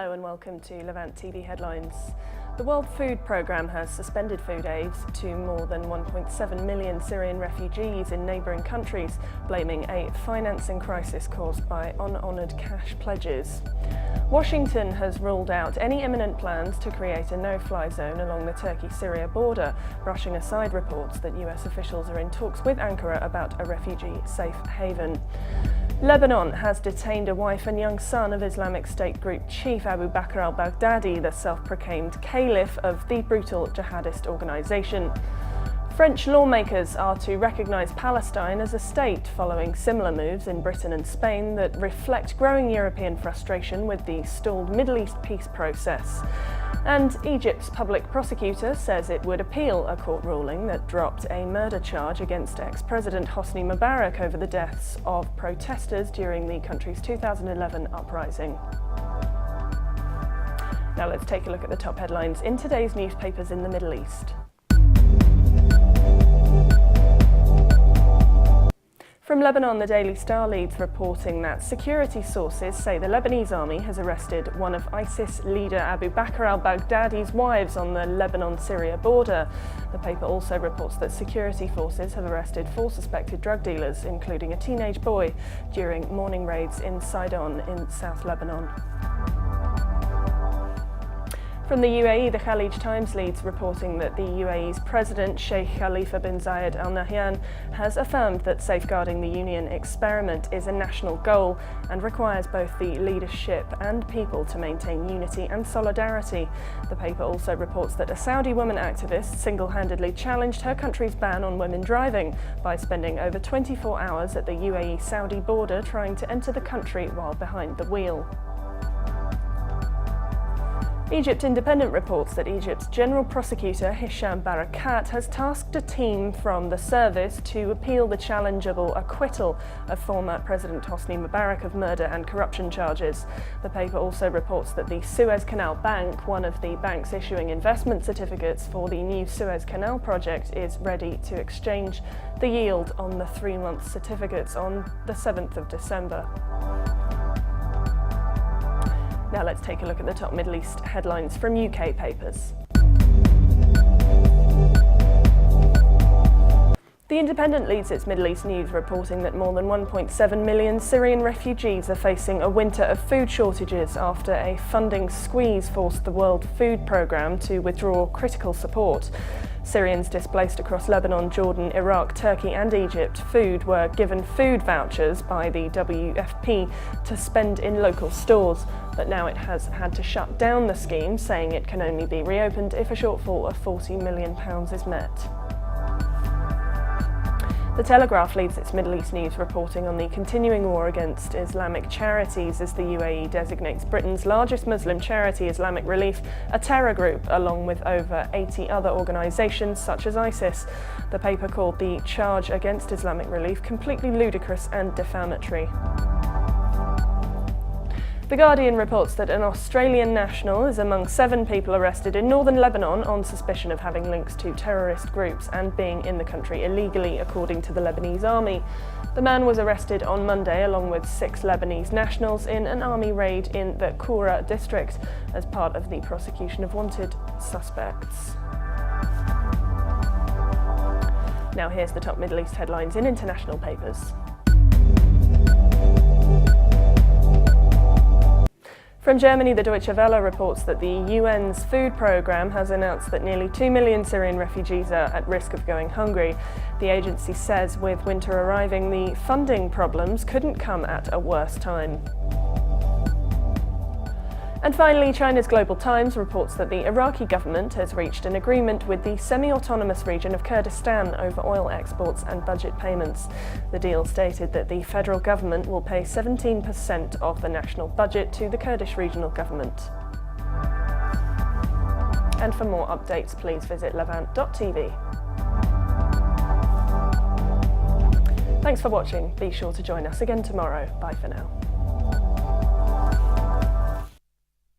Hello and welcome to Levant TV Headlines. The World Food Programme has suspended food aids to more than 1.7 million Syrian refugees in neighbouring countries, blaming a financing crisis caused by unhonoured cash pledges. Washington has ruled out any imminent plans to create a no-fly zone along the Turkey-Syria border, brushing aside reports that US officials are in talks with Ankara about a refugee safe haven. Lebanon has detained a wife and young son of Islamic State group chief Abu Bakr al-Baghdadi, the self-proclaimed caliph of the brutal jihadist organisation. French lawmakers are to recognise Palestine as a state following similar moves in Britain and Spain that reflect growing European frustration with the stalled Middle East peace process. And Egypt's public prosecutor says it would appeal a court ruling that dropped a murder charge against ex-President Hosni Mubarak over the deaths of protesters during the country's 2011 uprising. Now let's take a look at the top headlines in today's newspapers in the Middle East. From Lebanon, the Daily Star leads reporting that security sources say the Lebanese army has arrested one of ISIS leader Abu Bakr al-Baghdadi's wives on the Lebanon-Syria border. The paper also reports that security forces have arrested 4 suspected drug dealers, including a teenage boy, during morning raids in Sidon in South Lebanon. From the UAE, the Khalij Times leads reporting that the UAE's President Sheikh Khalifa bin Zayed Al Nahyan has affirmed that safeguarding the Union experiment is a national goal and requires both the leadership and people to maintain unity and solidarity. The paper also reports that a Saudi woman activist single-handedly challenged her country's ban on women driving by spending over 24 hours at the UAE-Saudi border trying to enter the country while behind the wheel. Egypt Independent reports that Egypt's General Prosecutor Hisham Barakat has tasked a team from the service to appeal the challengeable acquittal of former President Hosni Mubarak of murder and corruption charges. The paper also reports that the Suez Canal Bank, one of the banks issuing investment certificates for the new Suez Canal project, is ready to exchange the yield on the 3-month certificates on the 7th of December. Now let's take a look at the top Middle East headlines from UK papers. The Independent leads its Middle East news reporting that more than 1.7 million Syrian refugees are facing a winter of food shortages after a funding squeeze forced the World Food Programme to withdraw critical support. Syrians displaced across Lebanon, Jordan, Iraq, Turkey and Egypt were given food vouchers by the WFP to spend in local stores, but now it has had to shut down the scheme, saying it can only be reopened if a shortfall of £40 million is met. The Telegraph leads its Middle East news reporting on the continuing war against Islamic charities as the UAE designates Britain's largest Muslim charity, Islamic Relief, a terror group, along with over 80 other organisations such as ISIS. The paper called the charge against Islamic Relief completely ludicrous and defamatory. The Guardian reports that an Australian national is among 7 people arrested in northern Lebanon on suspicion of having links to terrorist groups and being in the country illegally, according to the Lebanese army. The man was arrested on Monday along with 6 Lebanese nationals in an army raid in the Koura district as part of the prosecution of wanted suspects. Now here's the top Middle East headlines in international papers. From Germany, the Deutsche Welle reports that the UN's food programme has announced that nearly 2 million Syrian refugees are at risk of going hungry. The agency says with winter arriving, the funding problems couldn't come at a worse time. And finally, China's Global Times reports that the Iraqi government has reached an agreement with the semi-autonomous region of Kurdistan over oil exports and budget payments. The deal stated that the federal government will pay 17% of the national budget to the Kurdish regional government. And for more updates, please visit levant.tv. Thanks for watching. Be sure to join us again tomorrow. Bye for now.